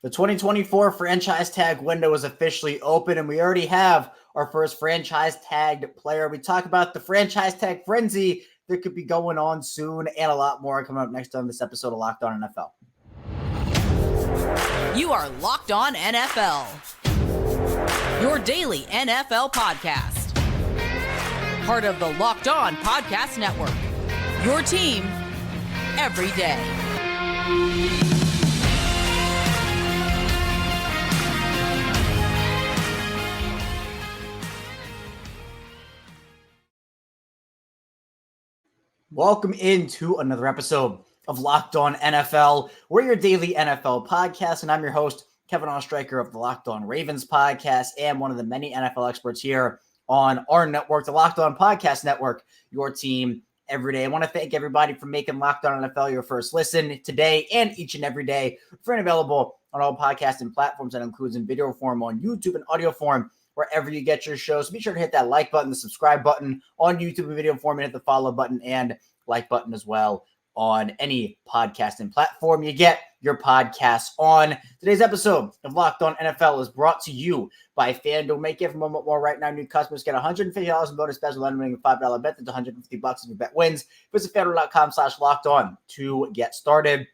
The 2024 franchise tag window is officially open, and we already have our first franchise tagged player. We talk about the franchise tag frenzy that could be going on soon, and a lot more coming up next on this episode of Locked On NFL. You are Locked On NFL, your daily NFL podcast. Part of the Locked On Podcast Network, your team every day. Welcome into another episode of Locked On NFL. We're your daily NFL podcast, and I'm your host, Kevin Oestreicher of the Locked On Ravens podcast, and one of the many NFL experts here on our network, the Locked On Podcast Network, your team every day. I want to thank everybody for making Locked On NFL your first listen today and each and every day. Free and available on all podcasting platforms. That includes in video form on YouTube and audio form wherever you get your shows. So be sure to hit that like button, the subscribe button on YouTube and video form, and hit the follow button and like button as well on any podcasting platform you get your podcasts on. Today's episode of Locked On NFL is brought to you by FanDuel. Make every moment more right now. New customers get $150 in bonus special lending, a $5 bet. That's $150 if your bet wins. Visit FanDuel.com/lockedon to get started.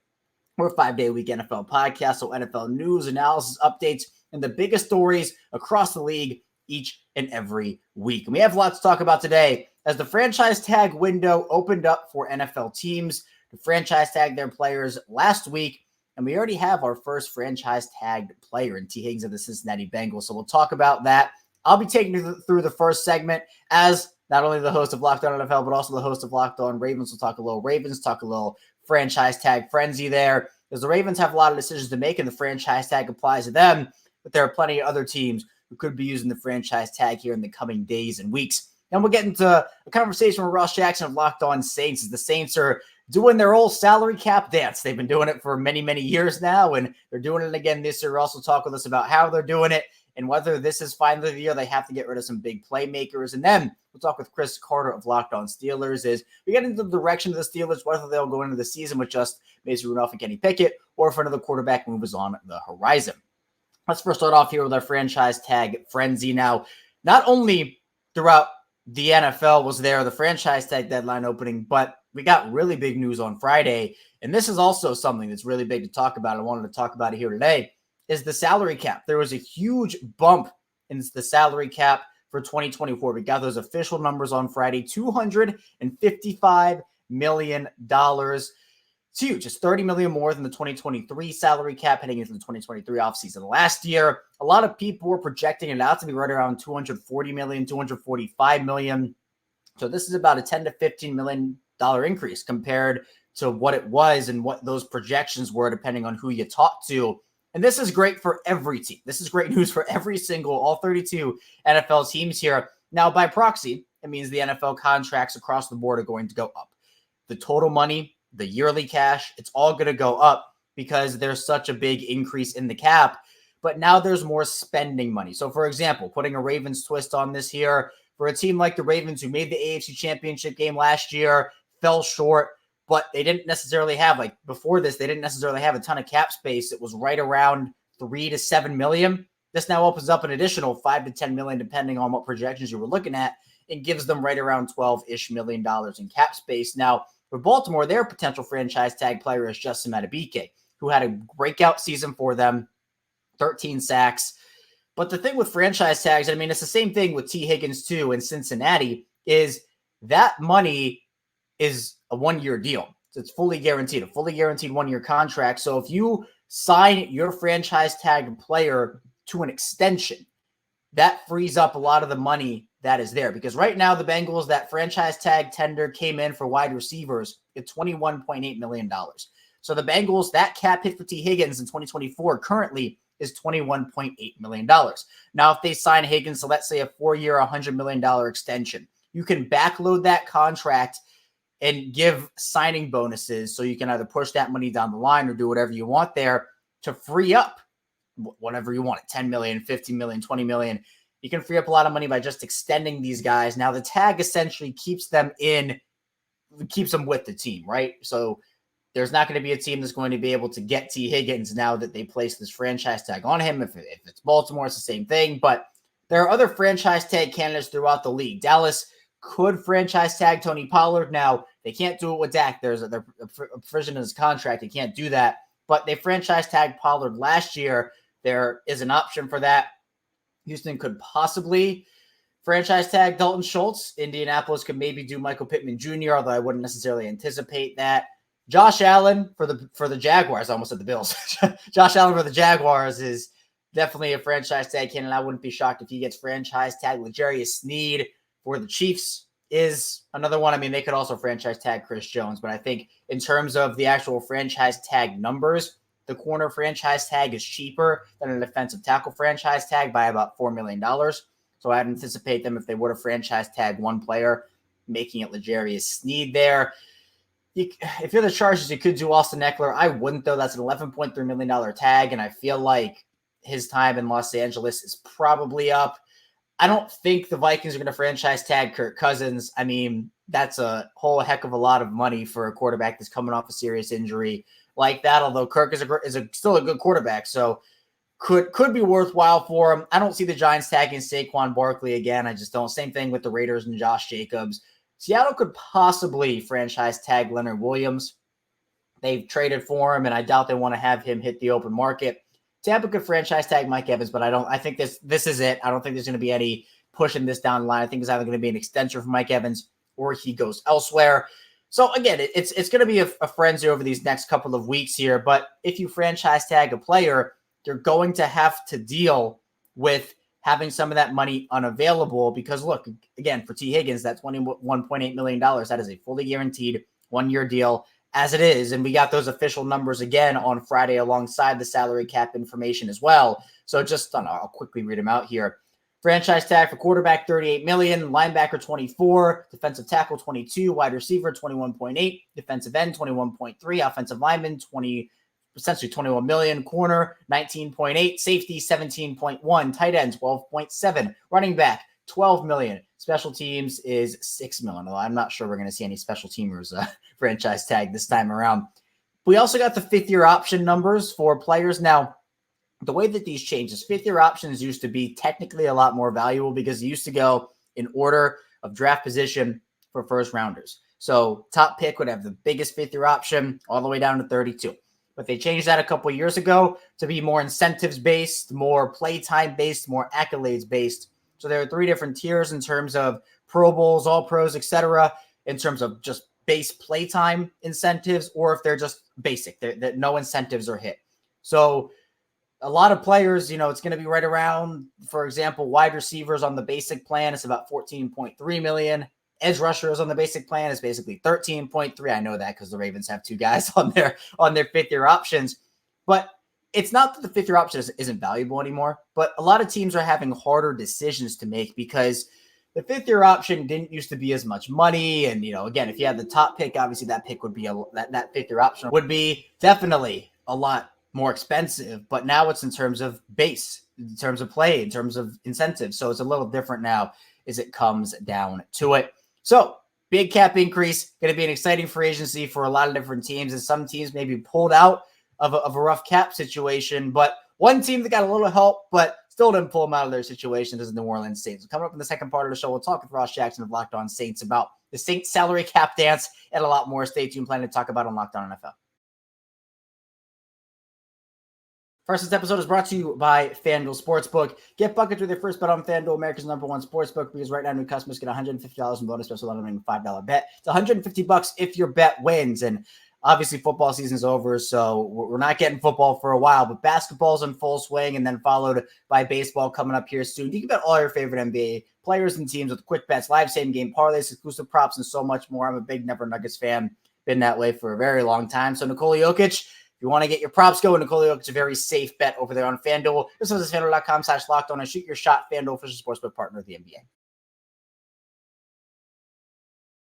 We're a 5-day-a-week NFL podcast, so NFL news, analysis, updates, and the biggest stories across the league each and every week. And we have lots to talk about today as the franchise tag window opened up for NFL teams to franchise tag their players last week. And we already have our first franchise tagged player in Tee Higgins of the Cincinnati Bengals. So we'll talk about that. I'll be taking you through the first segment as not only the host of Locked On NFL, but also the host of Locked On Ravens. We'll talk a little Ravens, talk a little franchise tag frenzy there, because the Ravens have a lot of decisions to make and the franchise tag applies to them. But there are plenty of other teams who could be using the franchise tag here in the coming days and weeks. And we'll get into a conversation with Ross Jackson of Locked On Saints, as the Saints are doing their old salary cap dance. They've been doing it for many, many years now, and they're doing it again this year. Also talk with us about how they're doing it and whether this is finally the year they have to get rid of some big playmakers. And then we'll talk with Chris Carter of Locked On Steelers as we get into the direction of the Steelers, whether they'll go into the season with just Mason Rudolph and Kenny Pickett, or if another quarterback move is on the horizon. Let's first start off here with our franchise tag frenzy. Now, not only throughout the NFL was there the franchise tag deadline opening, but we got really big news on Friday. And this is also something that's really big to talk about. I wanted to talk about it here today, is the salary cap. There was a huge bump in the salary cap for 2024. We got those official numbers on Friday, $255 million. It's huge. It's $30 million more than the 2023 salary cap heading into the 2023 offseason. Last year, a lot of people were projecting it out to be right around $240 million, $245 million. So this is about a $10 to $15 million increase compared to what it was and what those projections were, depending on who you talk to. And this is great for every team. This is great news for all 32 NFL teams here. Now, by proxy, it means the NFL contracts across the board are going to go up. The total money, the yearly cash, it's all going to go up because there's such a big increase in the cap. But now there's more spending money. So, for example, putting a Ravens twist on this here, for a team like the Ravens who made the AFC Championship game last year, fell short, but they didn't necessarily have, like before this, they didn't necessarily have a ton of cap space. It was right around $3 to $7 million. This now opens up an additional $5 to $10 million, depending on what projections you were looking at, and gives them right around $12-ish million in cap space. Now, for Baltimore, their potential franchise tag player is Justin Madubuike, who had a breakout season for them, 13 sacks. But the thing with franchise tags, I mean, it's the same thing with Tee Higgins too in Cincinnati, is that money is a one-year deal. So it's fully guaranteed, a fully guaranteed one-year contract. So if you sign your franchise tag player to an extension, that frees up a lot of the money that is there. Because right now, the Bengals, that franchise tag tender came in for wide receivers at $21.8 million. So the Bengals, that cap hit for Tee Higgins in 2024 currently is $21.8 million. Now, if they sign Higgins, so let's say a 4-year, $100 million extension, you can backload that contract and give signing bonuses so you can either push that money down the line or do whatever you want there to free up whatever you want, $10 million, $15 million, $20 million. You can free up a lot of money by just extending these guys. Now, the tag essentially keeps them with the team, right? So there's not going to be a team that's going to be able to get Tee Higgins now that they place this franchise tag on him. If it's Baltimore, it's the same thing. But there are other franchise tag candidates throughout the league. Dallas could franchise tag Tony Pollard. Now, they can't do it with Dak. There's a provision in his contract. They can't do that. But they franchise tagged Pollard last year. There is an option for that. Houston could possibly franchise tag Dalton Schultz. Indianapolis could maybe do Michael Pittman Jr., although I wouldn't necessarily anticipate that. Josh Allen for the Jaguars, I almost said the Bills. Josh Allen for the Jaguars is definitely a franchise tag candidate. I wouldn't be shocked if he gets franchise tag. L'Jarius Sneed for the Chiefs is another one. I mean, they could also franchise tag Chris Jones, but I think in terms of the actual franchise tag numbers, the corner franchise tag is cheaper than an defensive tackle franchise tag by about $4 million. So I'd anticipate them, if they were to franchise tag one player, making it L'Jarius Sneed there. If you're the Chargers, you could do Austin Eckler. I wouldn't, though. That's an $11.3 million tag, and I feel like his time in Los Angeles is probably up. I don't think the Vikings are going to franchise tag Kirk Cousins. I mean, that's a whole heck of a lot of money for a quarterback that's coming off a serious injury like that, although Kirk is still a good quarterback, so could be worthwhile for him. I don't see the Giants tagging Saquon Barkley again. I just don't. Same thing with the Raiders and Josh Jacobs. Seattle could possibly franchise tag Leonard Williams. They've traded for him, and I doubt they want to have him hit the open market. Tampa could franchise tag Mike Evans, but I think this is it. I don't think there's going to be any pushing this down the line. I think it's either going to be an extension for Mike Evans or he goes elsewhere. So again, it's going to be a frenzy over these next couple of weeks here. But if you franchise tag a player, you're going to have to deal with having some of that money unavailable because, look, again, for Tee Higgins, that's $21.8 million. That is a fully guaranteed one-year deal as it is. And we got those official numbers again on Friday alongside the salary cap information as well. So just, I'll quickly read them out here. Franchise tag for quarterback, $38 million, linebacker, $24 million, defensive tackle, $22 million, wide receiver, $21.8 million, defensive end, $21.3 million, offensive lineman, essentially $21 million, corner, $19.8 million, safety, $17.1 million, tight end, $12.7 million, running back, $12 million, special teams is $6 million. Although I'm not sure we're going to see any special teamers franchise tag this time around. We also got the fifth-year option numbers for players. Now, the way that these changes, fifth-year options used to be technically a lot more valuable because it used to go in order of draft position for first-rounders. So top pick would have the biggest fifth-year option all the way down to 32. But they changed that a couple of years ago to be more incentives-based, more playtime-based, more accolades-based. So there are three different tiers in terms of Pro Bowls, All-Pros, etc., in terms of just base playtime incentives, or if they're just basic, that no incentives are hit. So a lot of players, it's going to be right around, for example, wide receivers on the basic plan, it's about $14.3 million. Edge rushers on the basic plan is basically 13.3. I know that because the Ravens have two guys on their fifth-year options. But it's not that the fifth-year option isn't valuable anymore, but a lot of teams are having harder decisions to make because the fifth-year option didn't used to be as much money. And, again, if you had the top pick, obviously that pick would be that fifth-year option would be definitely a lot more expensive. But now it's in terms of base, in terms of play, in terms of incentives. So it's a little different now as it comes down to it. So big cap increase, going to be an exciting free agency for a lot of different teams, and some teams may be pulled out of a rough cap situation. But one team that got a little help, but still didn't pull them out of their situation is the New Orleans Saints. So coming up in the second part of the show, we'll talk with Ross Jackson of Locked On Saints about the Saints salary cap dance and a lot more. Stay tuned, planning to talk about on Locked On NFL. First, this episode is brought to you by FanDuel Sportsbook. Get buckets with your first bet on FanDuel, America's #1 sportsbook, because right now new customers get $150 in bonus special on a $5 bet. It's $150 if your bet wins. And obviously football season's over, so we're not getting football for a while, but basketball's in full swing and then followed by baseball coming up here soon. You can bet all your favorite NBA players and teams with quick bets, live same-game parlays, exclusive props, and so much more. I'm a big Never Nuggets fan. Been that way for a very long time. So Nikola Jokic, if you want to get your props going, Nikola Jokic is a very safe bet over there on FanDuel. This is FanDuel.com/lockedon and shoot your shot. FanDuel, official sportsbook partner of the NBA.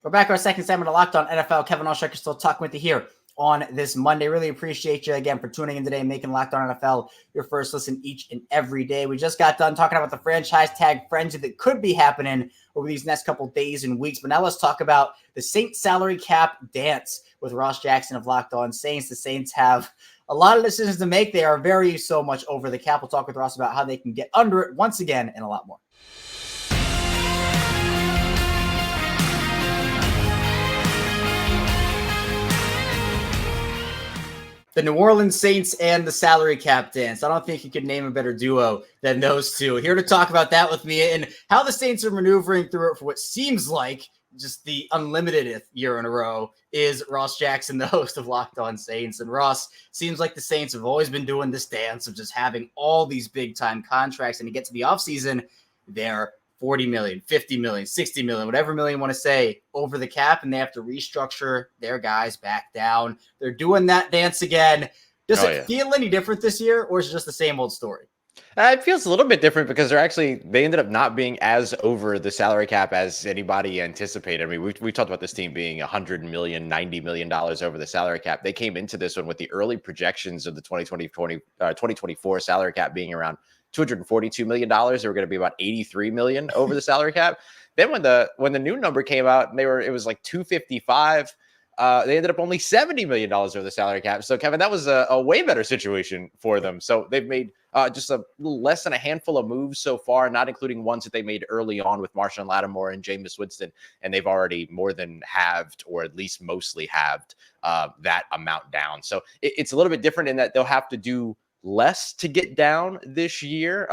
We're back our second segment of Locked On NFL. Kevin Oestreicher still talking with you here on this Monday. Really appreciate you again for tuning in today and making Locked On NFL your first listen each and every day. We just got done talking about the franchise tag frenzy that could be happening over these next couple days and weeks. But now let's talk about the Saints salary cap dance with Ross Jackson of Locked On Saints. The Saints have a lot of decisions to make. They are very so much over the cap. We'll talk with Ross about how they can get under it once again and a lot more. The New Orleans Saints and the salary cap dance. I don't think you could name a better duo than those two. Here to talk about that with me and how the Saints are maneuvering through it for what seems like just the unlimited year in a row is Ross Jackson, the host of Locked On Saints. And Ross, seems like the Saints have always been doing this dance of just having all these big time contracts, and to get to the offseason, they're 40 million, 50 million, 60 million, whatever million you want to say over the cap, and they have to restructure their guys back down. They're doing that dance again. Does it feel any different this year, or is it just the same old story? It feels a little bit different because they ended up not being as over the salary cap as anybody anticipated. I mean, we talked about this team being $100 million, $90 million over the salary cap. They came into this one with the early projections of the 2024 salary cap being around $242 million. They were going to be about $83 million over the salary cap. Then when the new number came out, it was like 255. They ended up only $70 million over the salary cap. So, Kevin, that was a way better situation for them. So they've made just a little less than a handful of moves so far, not including ones that they made early on with Marshawn Lattimore and Jameis Winston. And they've already more than halved, or at least mostly halved, that amount down. So it's a little bit different in that they'll have to do less to get down this year.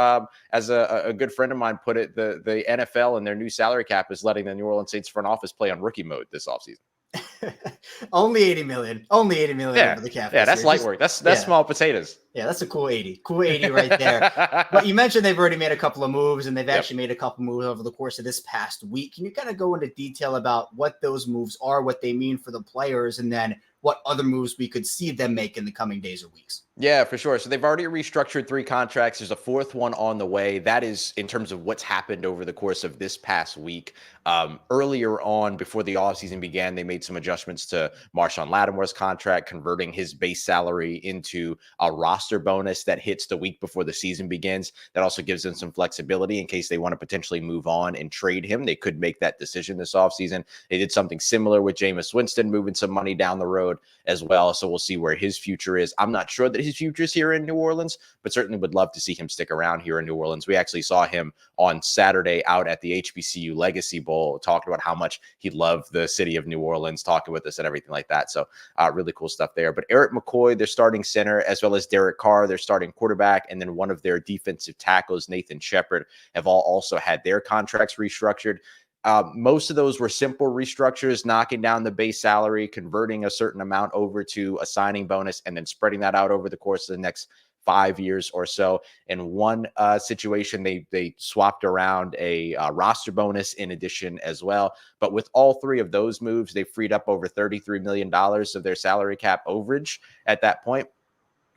As a good friend of mine put it, the NFL and their new salary cap is letting the New Orleans Saints front office play on rookie mode this offseason. Only 80 million over the cap. Yeah, that's light work. That's small potatoes. Yeah, that's a cool 80 right there. But you mentioned they've already made a couple of moves, and they've actually made a couple moves over the course of this past week. Can you kind of go into detail about what those moves are, what they mean for the players, and then what other moves we could see them make in the coming days or weeks? Yeah, for sure. So they've already restructured 3 contracts. There's a 4th one on the way. That is in terms of what's happened over the course of this past week. Earlier on, before the offseason began, they made some adjustments to Marshawn Lattimore's contract, converting his base salary into a roster bonus that hits the week before the season begins. That also gives them some flexibility in case they want to potentially move on and trade him. They could make that decision this offseason. They did something similar with Jameis Winston, moving some money down the road as well. So we'll see where his future is. I'm not sure that his future is here in New Orleans, but certainly would love to see him stick around here in New Orleans. We actually saw him on Saturday out at the HBCU Legacy Bowl, talking about how much he loved the city of New Orleans, talking with us and everything like that. So really cool stuff there. But Eric McCoy, their starting center, as well as Derek Carr, their starting quarterback, and then one of their defensive tackles, Nathan Shepard, have all also had their contracts restructured. Most of those were simple restructures, knocking down the base salary, converting a certain amount over to a signing bonus, and then spreading that out over the course of the next 5 years or so. In one situation, they swapped around a roster bonus in addition as well. But with all 3 of those moves, they freed up over $33 million of their salary cap overage at that point.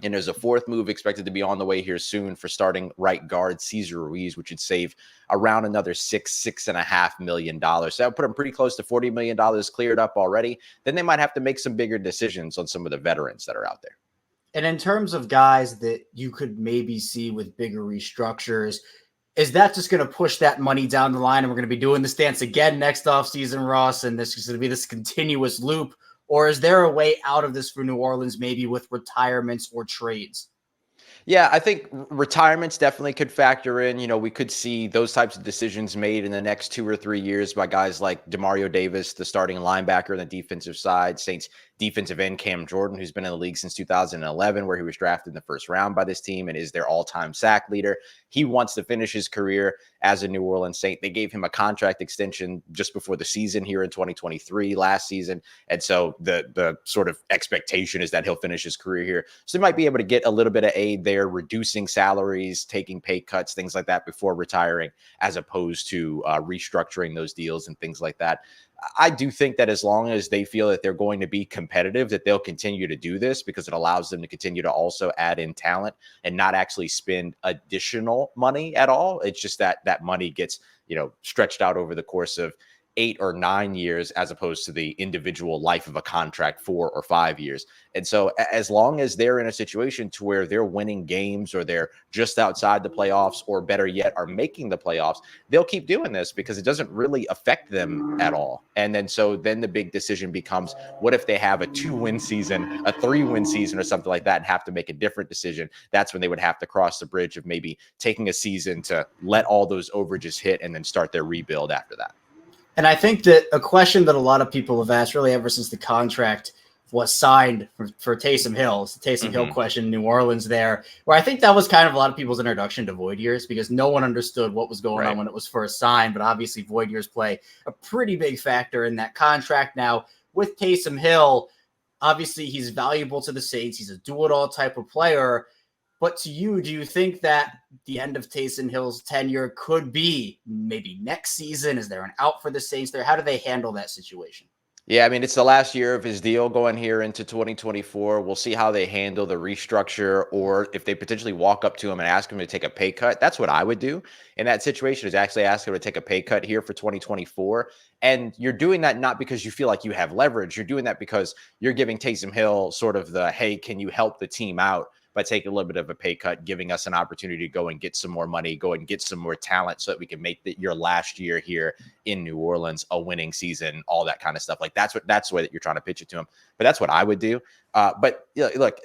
And there's a 4th move expected to be on the way here soon for starting right guard Cesar Ruiz, which would save around another $6.5 million. So that would put them pretty close to $40 million cleared up already. Then they might have to make some bigger decisions on some of the veterans that are out there. And in terms of guys that you could maybe see with bigger restructures, is that just going to push that money down the line, and we're going to be doing this dance again next offseason, Ross, and this is going to be this continuous loop? Or is there a way out of this for New Orleans, maybe with retirements or trades? Yeah, I think retirements definitely could factor in. We could see those types of decisions made in the next 2 or 3 years by guys like Demario Davis, the starting linebacker on the defensive side, Saints defensive end Cam Jordan, who's been in the league since 2011, where he was drafted in the 1st round by this team and is their all-time sack leader. He wants to finish his career as a New Orleans Saint. They gave him a contract extension just before the season here in 2023 last season. And so the sort of expectation is that he'll finish his career here. So they might be able to get a little bit of aid there, reducing salaries, taking pay cuts, things like that before retiring, as opposed to restructuring those deals and things like that. I do think that as long as they feel that they're going to be competitive, that they'll continue to do this, because it allows them to continue to also add in talent and not actually spend additional money at all. It's just that money gets, stretched out over the course of 8 or 9 years as opposed to the individual life of a contract, 4 or 5 years. And so as long as they're in a situation to where they're winning games or they're just outside the playoffs, or better yet, are making the playoffs, they'll keep doing this because it doesn't really affect them at all. And then the big decision becomes, what if they have a 2-win season, a 3-win season or something like that, and have to make a different decision? That's when they would have to cross the bridge of maybe taking a season to let all those overages hit and then start their rebuild after that. And I think that a question that a lot of people have asked really ever since the contract was signed for Taysom Hill, it's the Taysom Hill question in New Orleans there, where I think that was kind of a lot of people's introduction to void years, because no one understood what was going on when it was first signed. But obviously void years play a pretty big factor in that contract. Now with Taysom Hill, obviously he's valuable to the Saints. He's a do-it-all type of player. But to you, do you think that the end of Taysom Hill's tenure could be maybe next season? Is there an out for the Saints there? How do they handle that situation? Yeah, I mean, it's the last year of his deal going here into 2024. We'll see how they handle the restructure, or if they potentially walk up to him and ask him to take a pay cut. That's what I would do in that situation, is actually ask him to take a pay cut here for 2024. And you're doing that not because you feel like you have leverage. You're doing that because you're giving Taysom Hill sort of the, hey, can you help the team out by taking a little bit of a pay cut, giving us an opportunity to go and get some more money, go and get some more talent so that we can make your last year here in New Orleans a winning season, all that kind of stuff. Like that's the way that you're trying to pitch it to him. But that's what I would do. But you know, look,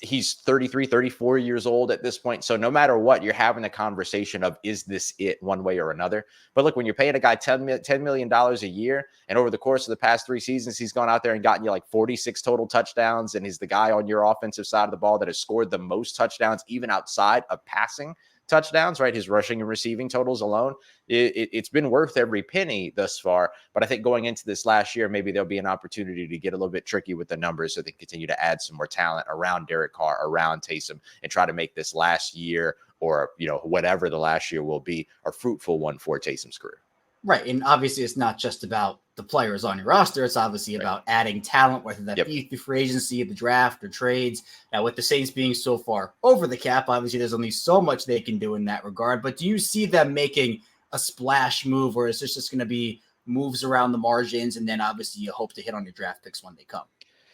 he's 33, 34 years old at this point. So no matter what, you're having the conversation of, is this it one way or another? But look, when you're paying a guy $10 million a year, and over the course of the past 3 seasons, he's gone out there and gotten you like 46 total touchdowns, and he's the guy on your offensive side of the ball that has scored the most touchdowns, even outside of passing touchdowns, right? His rushing and receiving totals alone, it's been worth every penny thus far. But I think going into this last year, maybe there'll be an opportunity to get a little bit tricky with the numbers so they can continue to add some more talent around Derek Carr, around Taysom, and try to make this last year, or, you know, whatever the last year will be, a fruitful one for Taysom's career. Right. And obviously it's not just about the players on your roster. It's obviously about adding talent, whether that be through free agency, the draft, or trades. Now, with the Saints being so far over the cap, obviously there's only so much they can do in that regard. But do you see them making a splash move, or is this just going to be moves around the margins, and then obviously you hope to hit on your draft picks when they come?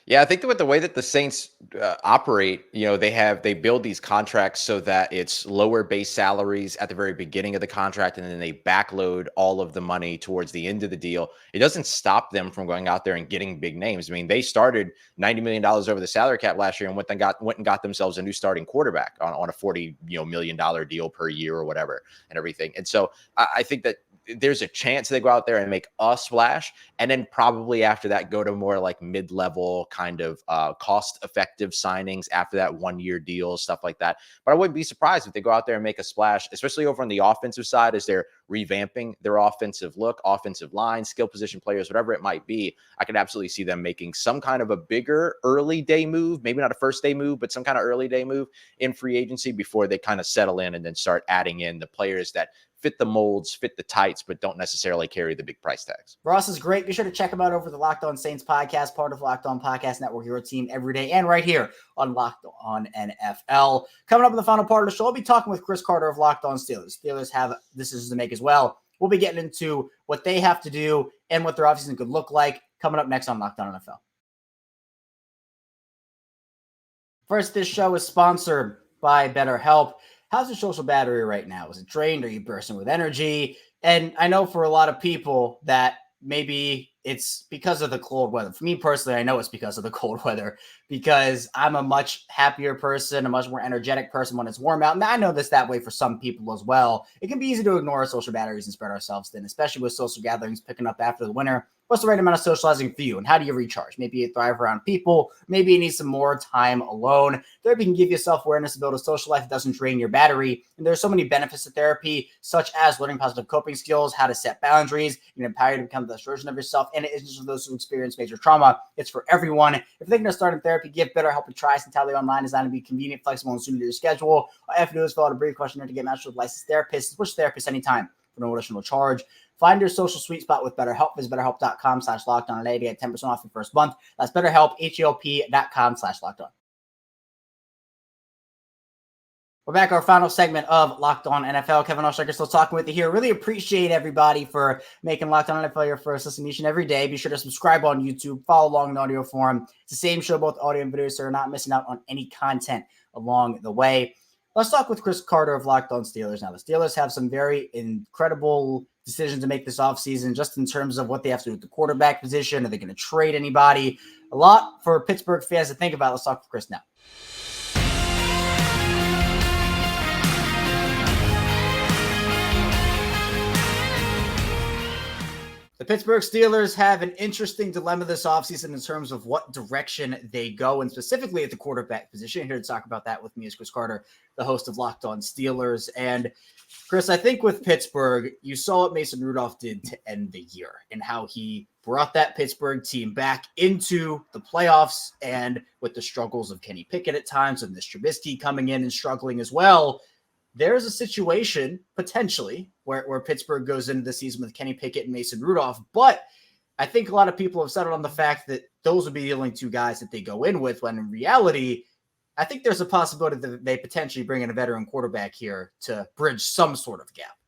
Yeah, I think that with the way that the Saints operate, you know, they build these contracts so that it's lower base salaries at the very beginning of the contract, and then they backload all of the money towards the end of the deal. It doesn't stop them from going out there and getting big names. I mean, they started $90 million over the salary cap last year and went and got themselves a new starting quarterback on a $40 million deal per year or whatever, and everything. And so I think that there's a chance they go out there and make a splash, and then probably after that go to more like mid-level kind of cost-effective signings after that 1-year deal, stuff like that. But I wouldn't be surprised if they go out there and make a splash, especially over on the offensive side, as they're revamping their offensive look, offensive line, skill position players, whatever it might be. I could absolutely see them making some kind of a bigger early day move, maybe not a first day move, but some kind of early day move in free agency before they kind of settle in and then start adding in the players that fit the molds, fit the tights, but don't necessarily carry the big price tags. Ross is great. Be sure to check him out over the Locked On Saints podcast, part of Locked On Podcast Network, your team every day, and right here on Locked On NFL. Coming up in the final part of the show, I'll be talking with Chris Carter of Locked On Steelers. Steelers have decisions to make as well. We'll be getting into what they have to do and what their offseason could look like coming up next on Locked On NFL. First, this show is sponsored by BetterHelp. How's your social battery right now? Is it drained? Are you bursting with energy? And I know for a lot of people that maybe it's because of the cold weather. For me personally, I know it's because of the cold weather, because I'm a much happier person, a much more energetic person when it's warm out. And I know this that way for some people as well. It can be easy to ignore our social batteries and spread ourselves thin, especially with social gatherings picking up after the winter. What's the right amount of socializing for you, and how do you recharge? Maybe you thrive around people. Maybe you need some more time alone. Therapy can give you self-awareness to build a social life that doesn't drain your battery. And there's so many benefits to therapy, such as learning positive coping skills, how to set boundaries, and empower you to become the best version of yourself. And it isn't just for those who experience major trauma. It's for everyone. If you're thinking of starting therapy, give BetterHelp a try. It's entirely online, designed to be convenient, flexible, and suited to your schedule. All you have to do is fill out a brief questionnaire to get matched with a licensed therapist. Switch therapists anytime for no additional charge. Find your social sweet spot with BetterHelp. Visit BetterHelp.com/LockedOn today to get 10% off your first month. That's BetterHelp, HELP.com/LockedOn. We're back, our final segment of Locked On NFL. Kevin Oestreicher still talking with you here. Really appreciate everybody for making Locked On NFL your first listen each and every day. Be sure to subscribe on YouTube, follow along in audio form. It's the same show, both audio and video, so you're not missing out on any content along the way. Let's talk with Chris Carter of Locked On Steelers. Now, the Steelers have some very incredible decisions to make this offseason, just in terms of what they have to do with the quarterback position. Are they going to trade anybody? A lot for Pittsburgh fans to think about. Let's talk with Chris now. The Pittsburgh Steelers have an interesting dilemma this offseason in terms of what direction they go, and specifically at the quarterback position. Here to talk about that with me is Chris Carter, the host of Locked On Steelers. And Chris, I think with Pittsburgh, you saw what Mason Rudolph did to end the year and how he brought that Pittsburgh team back into the playoffs, and with the struggles of Kenny Pickett at times and Mitch Trubisky coming in and struggling as well. There's a situation potentially where Pittsburgh goes into the season with Kenny Pickett and Mason Rudolph, but I think a lot of people have settled on the fact that those would be the only two guys that they go in with, when in reality, I think there's a possibility that they potentially bring in a veteran quarterback here to bridge some sort of gap.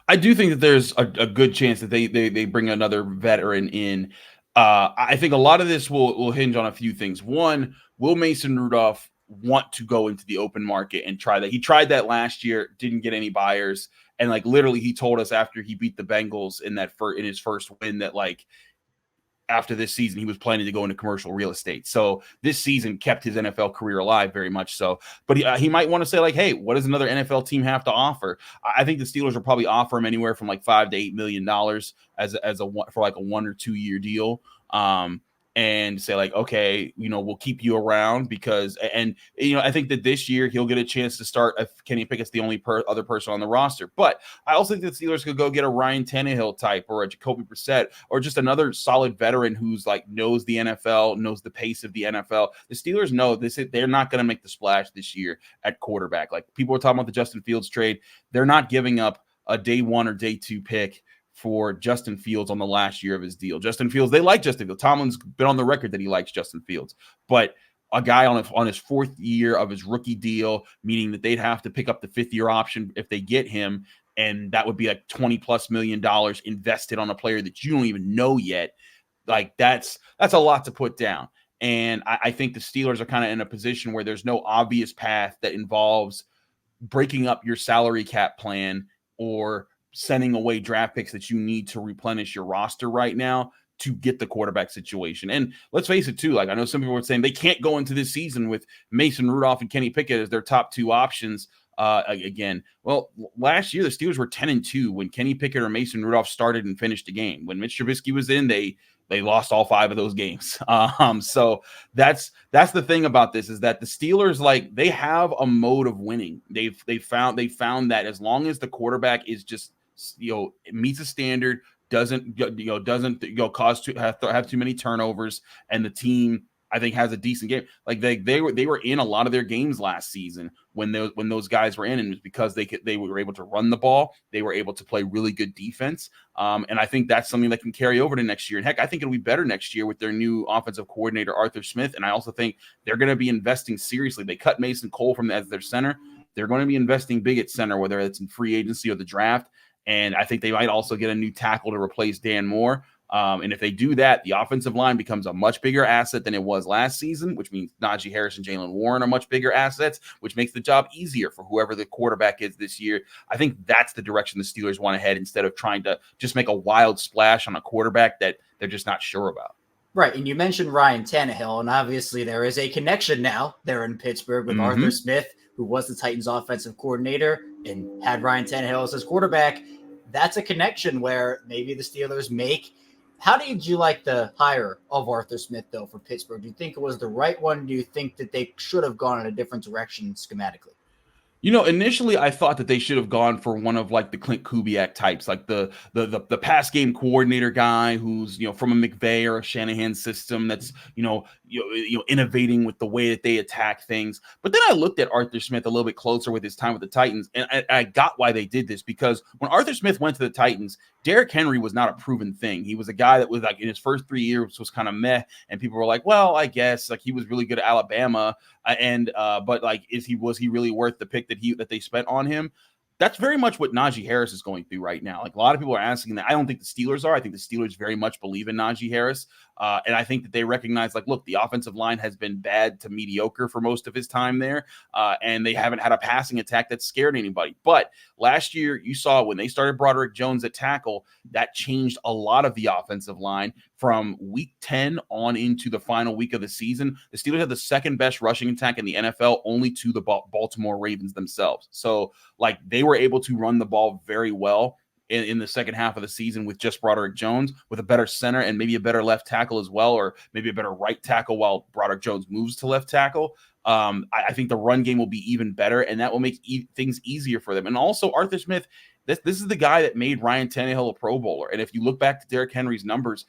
I do think that there's a good chance that they bring another veteran in. I think a lot of this will hinge on a few things. One, will Mason Rudolph want to go into the open market and try that? He tried that last year, didn't get any buyers, and like literally he told us after he beat the Bengals in his first win that like after this season he was planning to go into commercial real estate. So this season kept his NFL career alive, very much so. But he might want to say like, hey, what does another NFL team have to offer? I think the Steelers will probably offer him anywhere from like $5 to $8 million for like a 1 or 2 year deal. And say like, okay, we'll keep you around because, I think that this year he'll get a chance to start if Kenny Pickett's the only other person on the roster. But I also think the Steelers could go get a Ryan Tannehill type or a Jacoby Brissett or just another solid veteran who's like knows the NFL, knows the pace of the NFL. The Steelers know they're not going to make the splash this year at quarterback. Like people are talking about the Justin Fields trade. They're not giving up a day 1 or day 2 pick for Justin Fields on the last year of his deal. Justin Fields, they like Justin Fields. Tomlin's been on the record that he likes Justin Fields, but a guy on his 4th year of his rookie deal, meaning that they'd have to pick up the 5th year option if they get him, and that would be like $20+ million invested on a player that you don't even know yet. Like that's a lot to put down. And I think the Steelers are kind of in a position where there's no obvious path that involves breaking up your salary cap plan or sending away draft picks that you need to replenish your roster right now to get the quarterback situation. And let's face it too, like I know some people were saying they can't go into this season with Mason Rudolph and Kenny Pickett as their top 2 options again. Well, last year the Steelers were 10-2 when Kenny Pickett or Mason Rudolph started and finished a game. When Mitch Trubisky was in, they lost all 5 of those games. So that's the thing about this, is that the Steelers, like, they have a mode of winning. They found that as long as the quarterback is just meets a standard, doesn't cause to have too many turnovers, and the team I think has a decent game. Like they were in a lot of their games last season when those guys were in, and it was because they were able to run the ball, they were able to play really good defense, and I think that's something that can carry over to next year. And heck, I think it'll be better next year with their new offensive coordinator Arthur Smith, and I also think they're going to be investing seriously. They cut Mason Cole as their center. They're going to be investing big at center, whether it's in free agency or the draft. And I think they might also get a new tackle to replace Dan Moore. And if they do that, the offensive line becomes a much bigger asset than it was last season, which means Najee Harris and Jalen Warren are much bigger assets, which makes the job easier for whoever the quarterback is this year. I think that's the direction the Steelers want to head, instead of trying to just make a wild splash on a quarterback that they're just not sure about. Right, and you mentioned Ryan Tannehill, and obviously there is a connection now there in Pittsburgh with Arthur Smith, who was the Titans offensive coordinator and had Ryan Tannehill as his quarterback. That's a connection where maybe the Steelers make. How did you like the hire of Arthur Smith, though, for Pittsburgh? Do you think it was the right one? Do you think that they should have gone in a different direction schematically? Initially I thought that they should have gone for one of like the Clint Kubiak types, like the pass game coordinator guy who's, from a McVay or a Shanahan system that's, innovating with the way that they attack things. But then I looked at Arthur Smith a little bit closer with his time with the Titans, and I got why they did this, because when Arthur Smith went to the Titans, Derrick Henry was not a proven thing. He was a guy that was like in his first 3 years was kind of meh, and people were like, well, I guess like he was really good at Alabama, but like was he really worth the pick that they spent on him? That's very much what Najee Harris is going through right now. Like a lot of people are asking that. I don't think the Steelers are. I think the Steelers very much believe in Najee Harris. And I think that they recognize, like, look, the offensive line has been bad to mediocre for most of his time there. And they haven't had a passing attack that scared anybody. But last year, you saw when they started Broderick Jones at tackle, that changed a lot of the offensive line from week 10 on into the final week of the season. The Steelers had the second best rushing attack in the NFL, only to the Baltimore Ravens themselves. So, like, they were able to run the ball very well in the second half of the season with just Broderick Jones, with a better center and maybe a better left tackle as well, or maybe a better right tackle while Broderick Jones moves to left tackle. I think the run game will be even better, and that will make things easier for them. And also, Arthur Smith, this is the guy that made Ryan Tannehill a Pro Bowler. And if you look back to Derrick Henry's numbers,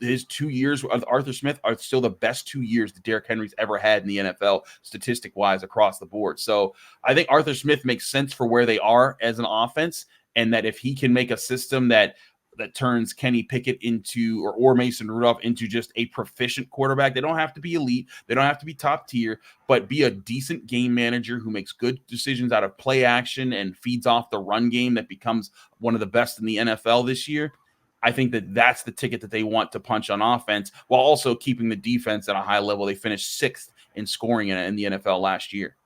his 2 years with Arthur Smith are still the best 2 years that Derrick Henry's ever had in the NFL, statistic-wise, across the board. So I think Arthur Smith makes sense for where they are as an offense, and that if he can make a system that turns Kenny Pickett into or Mason Rudolph into just a proficient quarterback. They don't have to be elite. They don't have to be top tier, but be a decent game manager who makes good decisions out of play action and feeds off the run game that becomes one of the best in the NFL this year. I think that that's the ticket that they want to punch on offense while also keeping the defense at a high level. They finished 6th in scoring in the NFL last year.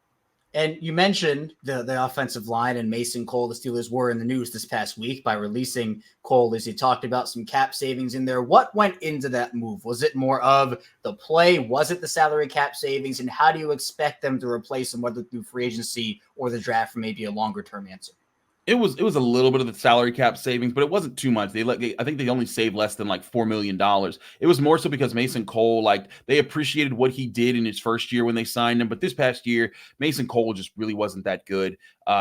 And you mentioned the offensive line and Mason Cole. The Steelers were in the news this past week by releasing Cole, as you talked about some cap savings in there. What went into that move? Was it more of the play? Was it the salary cap savings? And how do you expect them to replace him, whether through free agency or the draft, for maybe a longer term answer? It was a little bit of the salary cap savings, but it wasn't too much. I think they only saved less than like $4 million. It was more so because Mason Cole, like, they appreciated what he did in his first year when they signed him. But this past year, Mason Cole just really wasn't that good.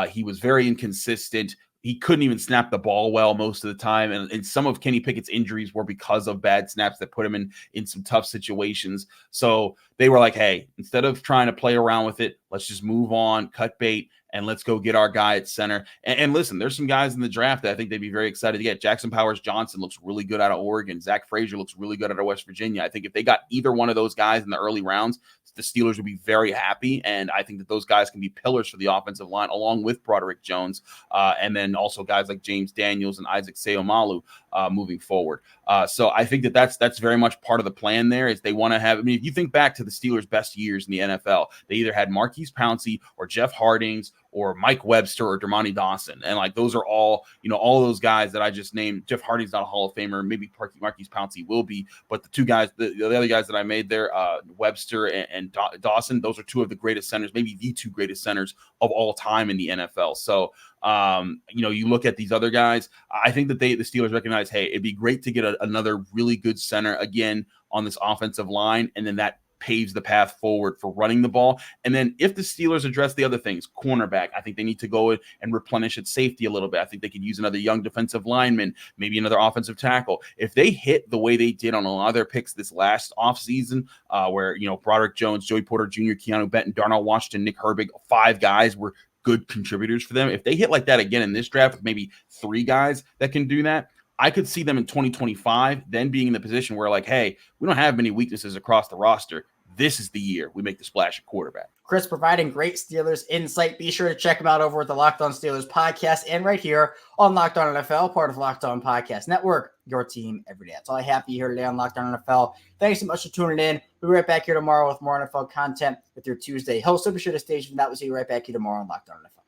He was very inconsistent. He couldn't even snap the ball well most of the time. And some of Kenny Pickett's injuries were because of bad snaps that put him in some tough situations. So they were like, hey, instead of trying to play around with it, let's just move on, cut bait, and let's go get our guy at center. And listen, there's some guys in the draft that I think they'd be very excited to get. Jackson Powers-Johnson looks really good out of Oregon. Zach Frazier looks really good out of West Virginia. I think if they got either one of those guys in the early rounds, the Steelers would be very happy. And I think that those guys can be pillars for the offensive line, along with Broderick Jones. And then also guys like James Daniels and Isaac Seumalo moving forward. So I think that's very much part of the plan there is they want to have, I mean, if you think back to the Steelers' best years in the NFL, they either had Marquise Pouncey or Jeff Hardings or Mike Webster or Dermontti Dawson. And like, those are all, all those guys that I just named. Jeff Harding's not a Hall of Famer. Maybe Marquise Pouncey will be, but the two guys, the other guys that I made there, Webster and Dawson, those are two of the greatest centers, maybe the two greatest centers of all time in the NFL. So, you look at these other guys, I think that the Steelers recognize, hey, it'd be great to get another really good center again on this offensive line. And then that paves the path forward for running the ball. And then if the Steelers address the other things, cornerback, I think they need to go and replenish at safety a little bit. I think they could use another young defensive lineman, maybe another offensive tackle. If they hit the way they did on a lot of their picks this last offseason, where, Broderick Jones, Joey Porter Jr., Keanu Benton, Darnell Washington, Nick Herbig, 5 guys were good contributors for them. If they hit like that again in this draft with maybe 3 guys that can do that, I could see them in 2025 then being in the position where, like, hey, we don't have many weaknesses across the roster. This is the year we make the splash at quarterback. Chris providing great Steelers insight. Be sure to check him out over at the Locked On Steelers podcast and right here on Locked On NFL, part of Locked On Podcast Network, your team every day. That's all I have for you here today on Locked On NFL. Thanks so much for tuning in. We'll be right back here tomorrow with more NFL content with your Tuesday host. So be sure to stay tuned. That will see you right back here tomorrow on Locked On NFL.